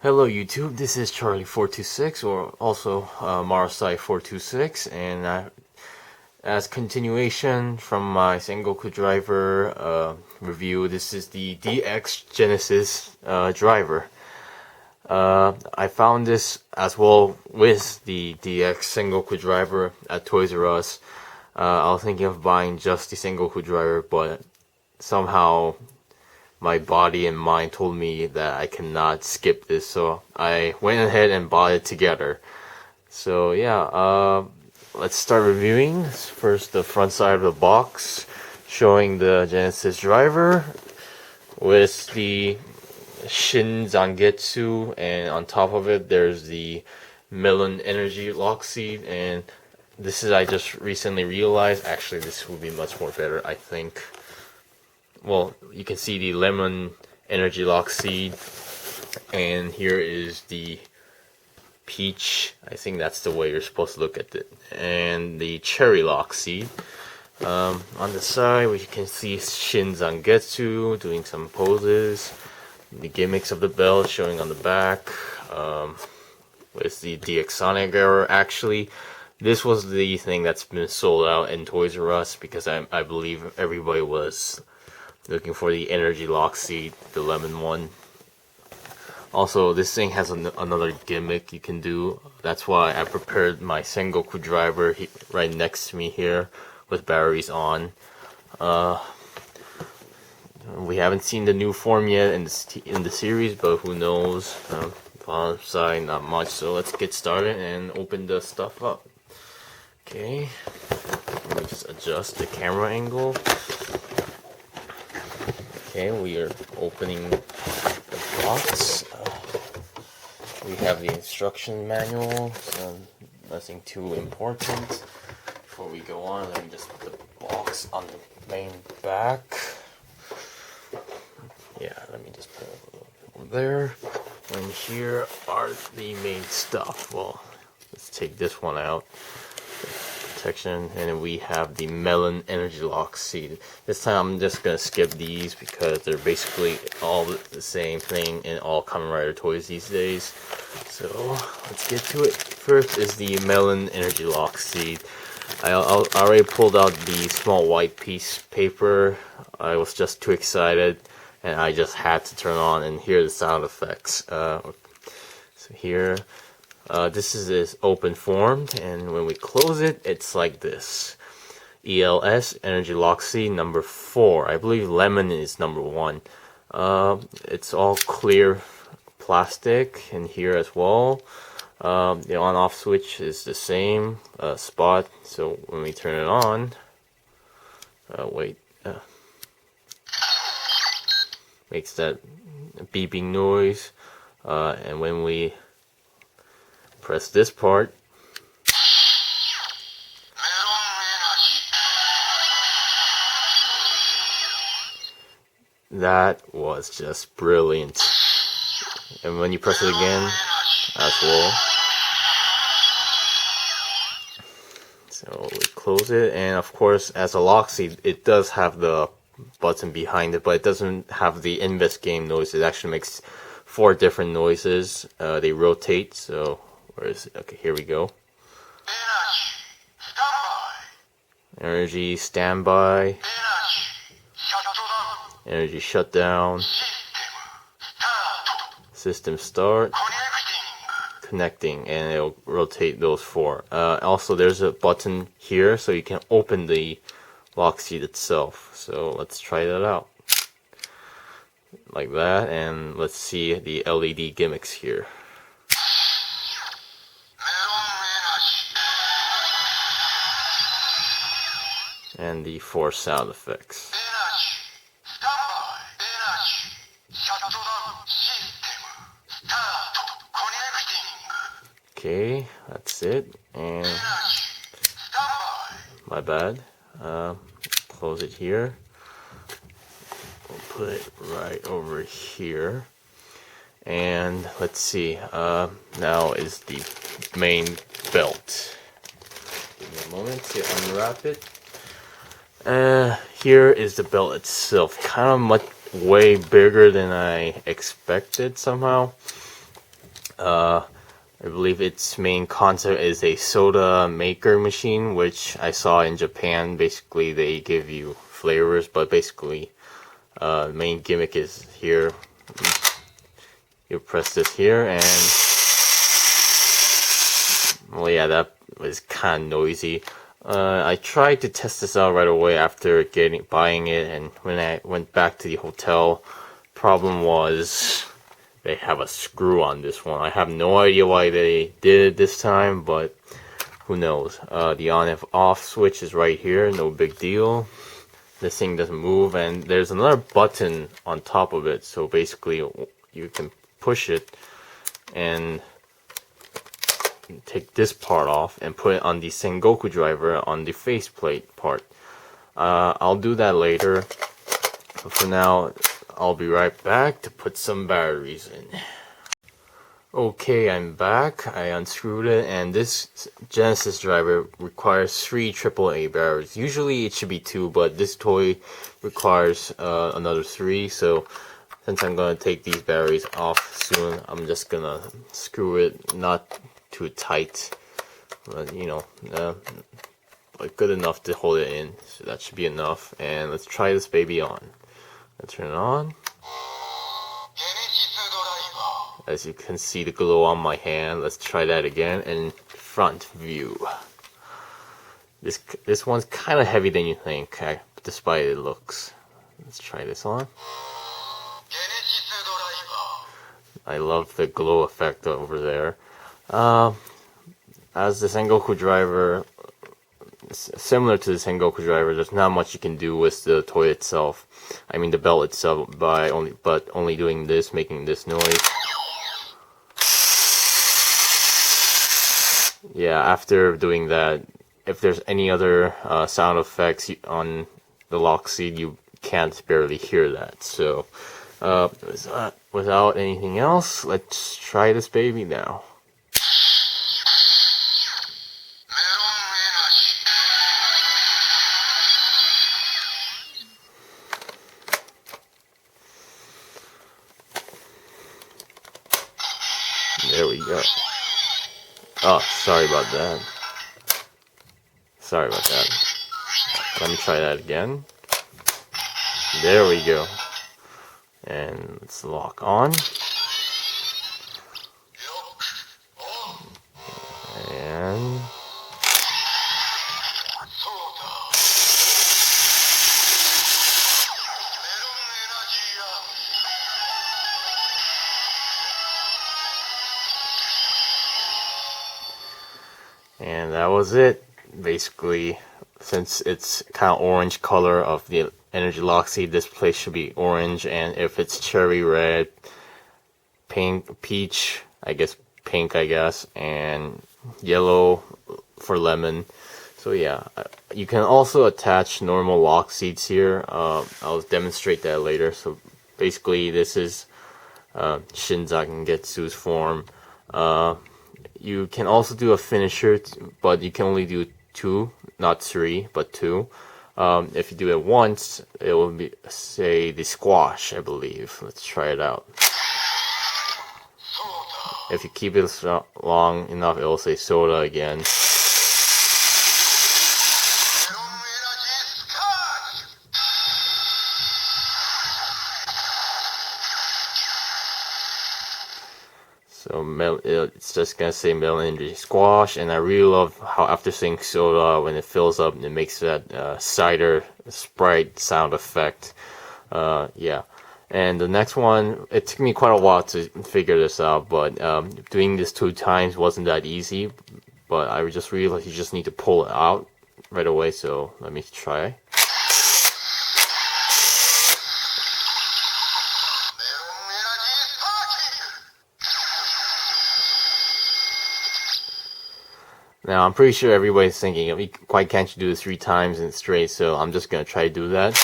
Hello YouTube, this is Charlie426 or also Marasai426, and as continuation from my Sengoku Driver review, this is the DX Gensis Driver. I found this as well with the DX Sengoku Driver at Toys R Us. I was thinking of buying just the Sengoku Driver, but somehow my body and mind told me that I cannot skip this, so I went ahead and bought it together. So yeah, let's start reviewing. First, the front side of the box, showing the Genesis Driver with the Shin Zangetsu, and on top of it there's the Melon Energy Lock Seed, and this is, I just recently realized, actually this would be much more better, I think. Well, you can see the lemon energy lock seed, and here is the peach. I think that's the way you're supposed to look at it, and the cherry lock seed. On the side, we can see Shin Zangetsu doing some poses, the gimmicks of the belt showing on the back, with the DX Sonic error. Actually, this was the thing that's been sold out in Toys R Us because I believe everybody was looking for the energy lock seed, the lemon one. Also, this thing has another gimmick you can do. That's why I prepared my Sengoku Driver right next to me here with batteries on. We haven't seen the new form yet in the series, but who knows? On the side, not much. So let's get started and open the stuff up. Okay, let me just adjust the camera angle. Okay, we are opening the box. We have the instruction manual, so nothing too important. Before we go on, let me just put the box on the main back. Yeah, let me just put it a little bit over there. And here are the main stuff. Well, let's take this one out. Protection, and then we have the Melon Energy Lock Seed. This time I'm just gonna skip these because they're basically all the same thing in all Kamen Rider toys these days. So let's get to it. First is the Melon Energy Lock Seed. I already pulled out the small white piece paper. I was just too excited and I just had to turn on and hear the sound effects. So here, this is open formed, and when we close it, it's like this. ELS, Energy Lock Seed, number 4. I believe lemon is number 1. It's all clear plastic in here as well. The on-off switch is the same spot, so when we turn it on, makes that beeping noise, and when we press this part, that was just brilliant. And when you press it again as well. So we close it, and of course, as a lock seed, it does have the button behind it, but it doesn't have the invest game noise. It actually makes 4 different noises. They rotate, so where is it? Okay, here we go. Energy standby. Energy shutdown. System start. Connecting, and it'll rotate those 4. Also, there's a button here, so you can open the lock seed itself. So let's try that out. Like that, and let's see the LED gimmicks here. And the 4 sound effects. Okay, that's it, and my bad. Close it here. We'll put it right over here. And let's see, now is the main belt. Give me a moment to unwrap it. Here is the belt itself. Kind of way bigger than I expected somehow. I believe its main concept is a soda maker machine, which I saw in Japan. Basically, they give you flavors, but basically, the main gimmick is here. You press this here, and well, yeah, that was kind of noisy. I tried to test this out right away after buying it, and when I went back to the hotel, problem was they have a screw on this one. I have no idea why they did it this time, but who knows. The on and off switch is right here, no big deal. This thing doesn't move, and there's another button on top of it, so basically you can push it and take this part off and put it on the Sengoku driver on the faceplate part. I'll do that later, but for now I'll be right back to put some batteries in. Okay, I'm back. I unscrewed it, and this Genesis driver requires 3 AAA batteries. Usually it should be 2, but this toy requires another 3, so since I'm gonna take these batteries off soon, I'm just gonna screw it not too tight, but you know, but good enough to hold it in, so that should be enough. And let's try this baby on. Let's turn it on. As you can see the glow on my hand. Let's try that again, and front view. This one's kind of heavy than you think, despite it looks. Let's try this on. I love the glow effect over there. As the Sengoku driver, similar to the Sengoku driver, there's not much you can do with the toy itself. I mean the belt itself, but only doing this, making this noise. Yeah, after doing that, if there's any other sound effects on the lock seat, you can't barely hear that. So, without anything else, let's try this baby now. There we go. Oh, sorry about that. Sorry about that. Let me try that again. There we go. And let's lock on. And that was it. Basically, since it's kind of orange color of the energy lock seat, this place should be orange, and if it's cherry red, pink, peach, I guess pink, and yellow for lemon. So yeah, you can also attach normal lock seats here. I'll demonstrate that later. So basically, this is Shinzaku Getsu's form. You can also do a finisher, but you can only do 2, not 3, but 2. If you do it once, it will be, say, the squash, I believe. Let's try it out. If you keep it long enough, it will say soda again. So it's just gonna say Melon Energy Squash, and I really love how after saying soda, when it fills up, it makes that cider Sprite sound effect. Yeah. And the next one, it took me quite a while to figure this out, but doing this 2 times wasn't that easy. But I just realized you just need to pull it out right away, so let me try. Now, I'm pretty sure everybody's thinking, why can't you do this 3 times in straight? So I'm just going to try to do that.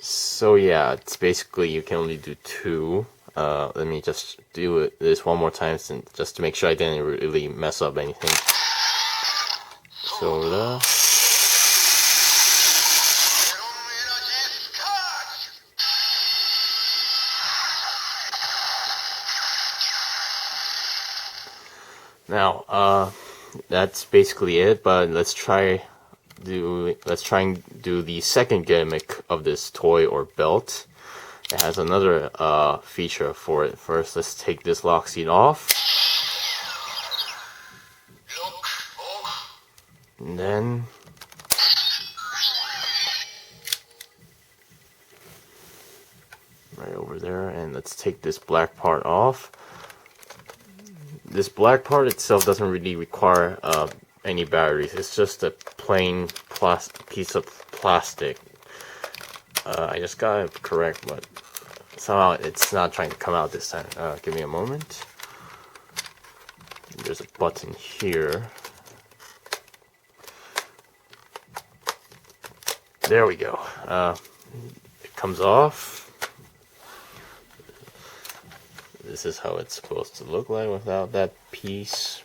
So yeah, it's basically you can only do 2. Let me just do this one more time just to make sure I didn't really mess up anything. Soda. Now, that's basically it. But let's try and do the second gimmick of this toy or belt. It has another feature for it. First, let's take this lock seat off. And then right over there, and let's take this black part off. This black part itself doesn't really require any batteries. It's just a plain piece of plastic. I just got it correct, but somehow it's not trying to come out this time. Give me a moment. There's a button here. There we go. It comes off. This is how it's supposed to look like without that piece.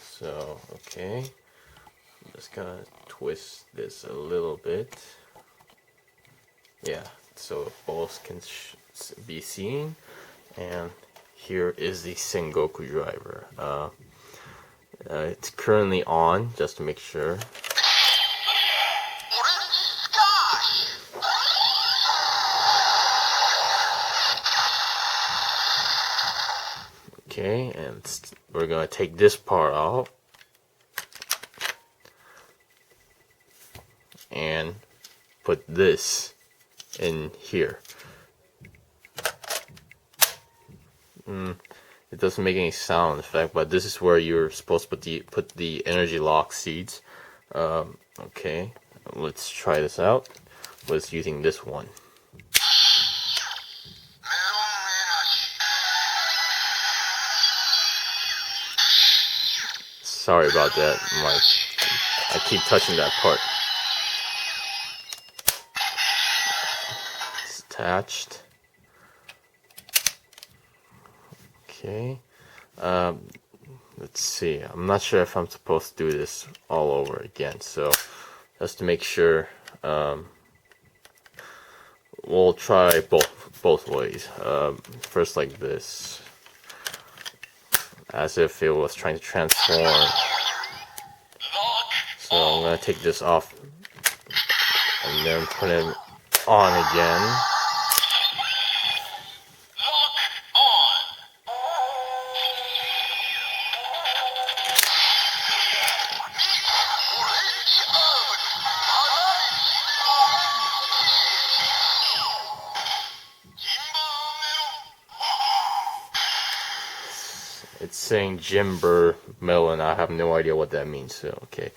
So, okay. I'm just gonna twist this a little bit. Yeah, so both can be seen. And here is the Sengoku driver. It's currently on, just to make sure. Okay, and we're gonna take this part off and put this in here. It doesn't make any sound effect, but this is where you're supposed to put the energy lock seeds. Okay, let's try this out with using this one. Sorry about that. I keep touching that part. It's attached. Okay. Let's see. I'm not sure if I'm supposed to do this all over again. So, just to make sure, we'll try both ways. First, like this, as if it was trying to transform. So I'm gonna take this off and then put it on again. It's saying Jimber Melon. I have no idea what that means. So okay,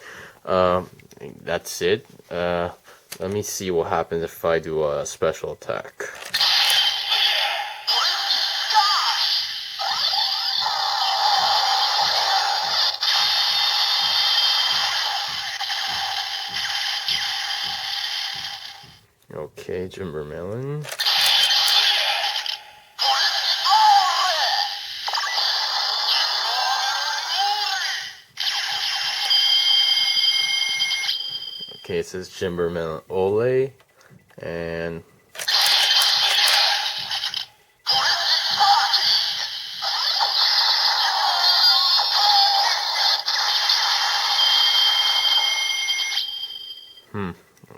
that's it. Let me see what happens if I do a special attack. Okay, Jimber Melon. Okay, it says Jimber Melon Ole, and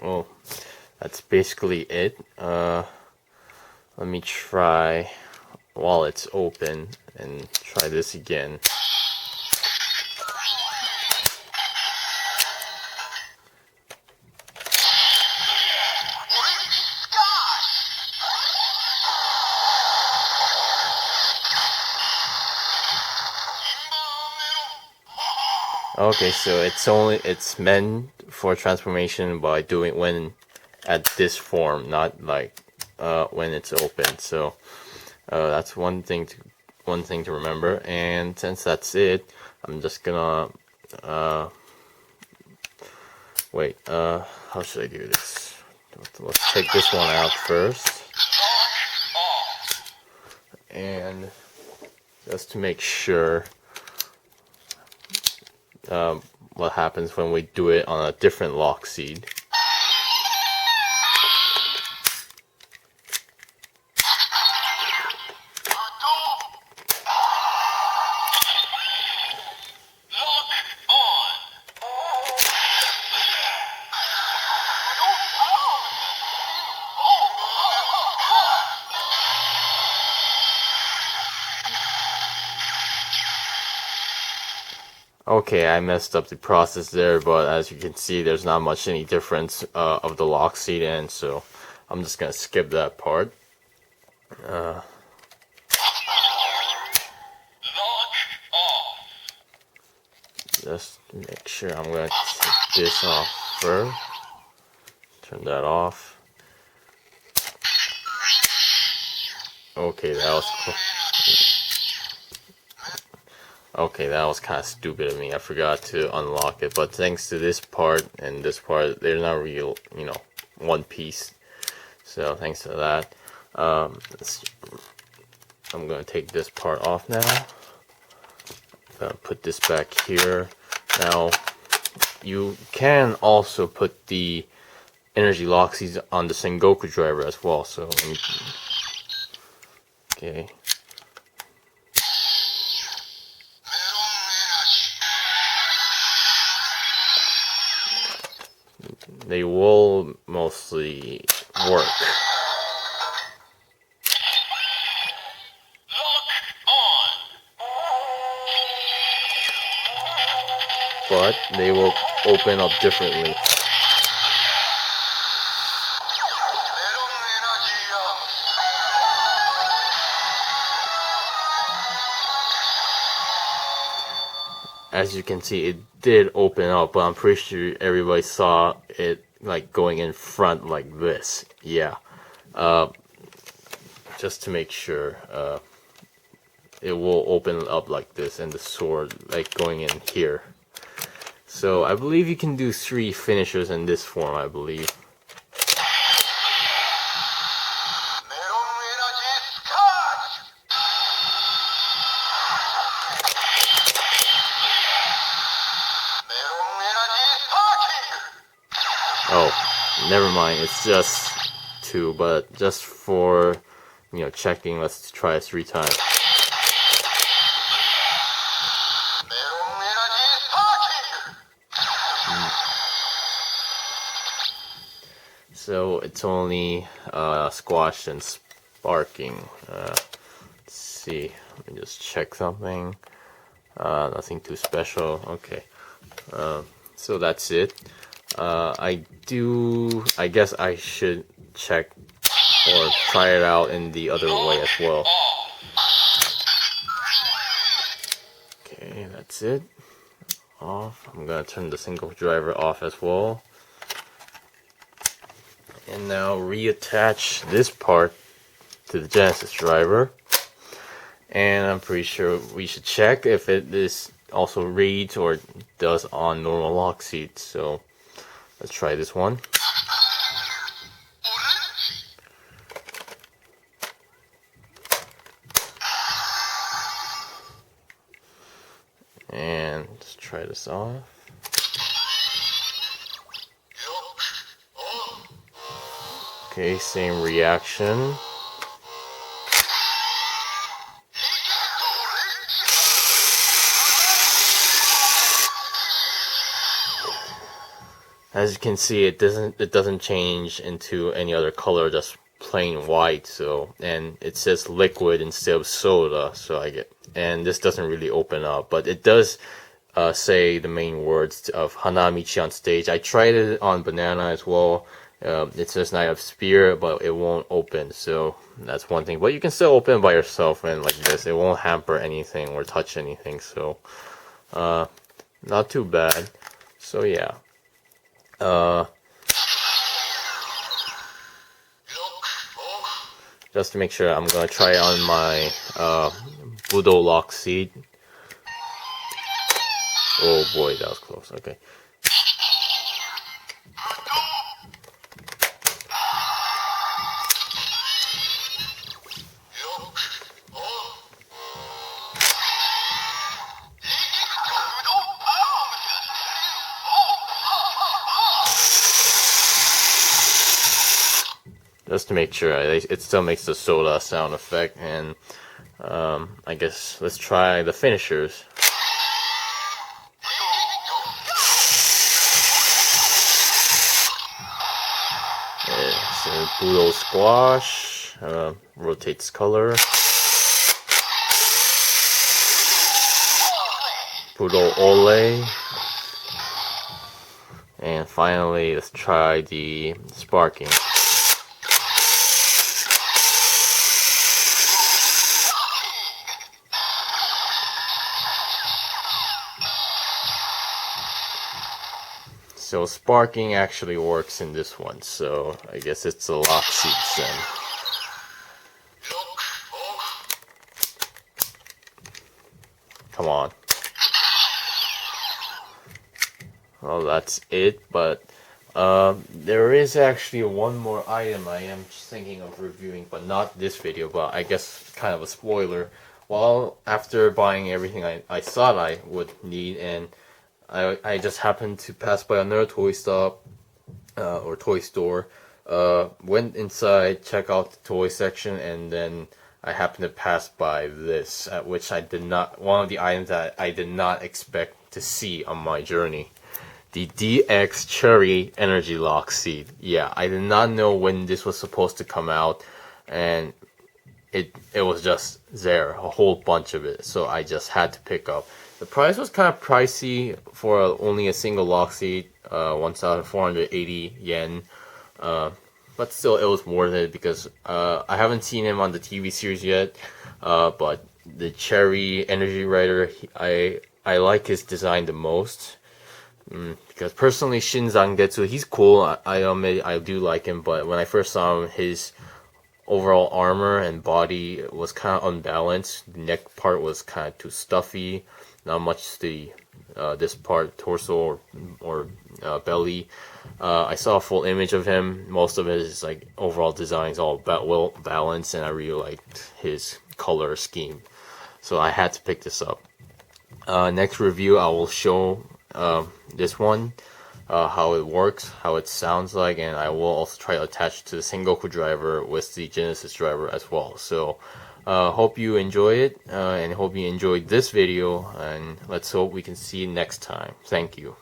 well, that's basically it. Let me try while it's open and try this again. Okay, so it's meant for transformation by doing when at this form, not like when it's open. So that's one thing to remember. And since that's it, I'm just gonna wait. How should I do this? Let's take this one out first, and just to make sure. What happens when we do it on a different lock seed. Okay, I messed up the process there, but as you can see, there's not much any difference of the lock seat end, so I'm just gonna skip that part. Just make sure I'm gonna take this off first. Turn that off. Okay, that was cool. Okay, that was kind of stupid of me. I forgot to unlock it, but thanks to this part and this part, they're not real, one piece. So thanks to that, I'm gonna take this part off now. I'm gonna put this back here. Now, you can also put the energy lock seats on the Sengoku driver as well. So, okay. They will mostly work. But they will open up differently. As you can see, it did open up, but I'm pretty sure everybody saw it like going in front like this. Yeah. Just to make sure, it will open up like this, and the sword like going in here. So I believe you can do 3 finishers in this form, I believe. Oh, never mind, it's just 2, but just for, checking, let's try it 3 times. So it's only squashed and sparking. Let's see, let me just check something. Nothing too special. Okay, so that's it. I guess I should check or try it out in the other way as well. Okay, that's it. Off. I'm gonna turn the Sengoku driver off as well. And now reattach this part to the Genesis driver. And I'm pretty sure we should check if it is also reads or does on normal lock seats. So let's try this one. And let's try this off. Okay, same reaction. As you can see, it doesn't change into any other color, just plain white. So, and it says liquid instead of soda. So and this doesn't really open up, but it does say the main words of Hanamichi on stage. I tried it on banana as well. It says Knight of Spear, but it won't open, so that's one thing. But you can still open it by yourself, and like this, it won't hamper anything or touch anything, so not too bad. So yeah. Just to make sure, I'm gonna try it on my Budo lock seat. Oh boy, that was close. Okay. Just to make sure, it still makes the soda sound effect, and I guess let's try the finishers. Yeah, so Budo Squash, rotates color. Puro Ole. And finally, let's try the sparking. So sparking actually works in this one, so I guess it's a lock seat then. Come on. Well, that's it, but there is actually one more item I am thinking of reviewing, but not this video, but I guess kind of a spoiler. Well, after buying everything I thought I would need, and I just happened to pass by another toy stop, or toy store, went inside, check out the toy section, and then I happened to pass by this, at which one of the items that I did not expect to see on my journey. The DX Cherry Energy Lock Seat. Yeah, I did not know when this was supposed to come out, and it was just there, a whole bunch of it, so I just had to pick up. The price was kind of pricey for only a single lock seat, 1,480 yen, but still it was worth it because I haven't seen him on the TV series yet, but the Cherry Energy Rider, I like his design the most. Because personally, Shin Zangetsu, he's cool. I admit I do like him, but when I first saw him, his overall armor and body was kind of unbalanced. The neck part was kind of too stuffy. Not much the this part, torso or belly. I saw a full image of him. Most of his like overall design is all well balanced, and I really liked his color scheme. So I had to pick this up. Next review, I will show this one, how it works, how it sounds like, and I will also try to attach to the Sengoku driver with the Genesis driver as well. So hope you enjoy it, and hope you enjoyed this video, and let's hope we can see you next time. Thank you.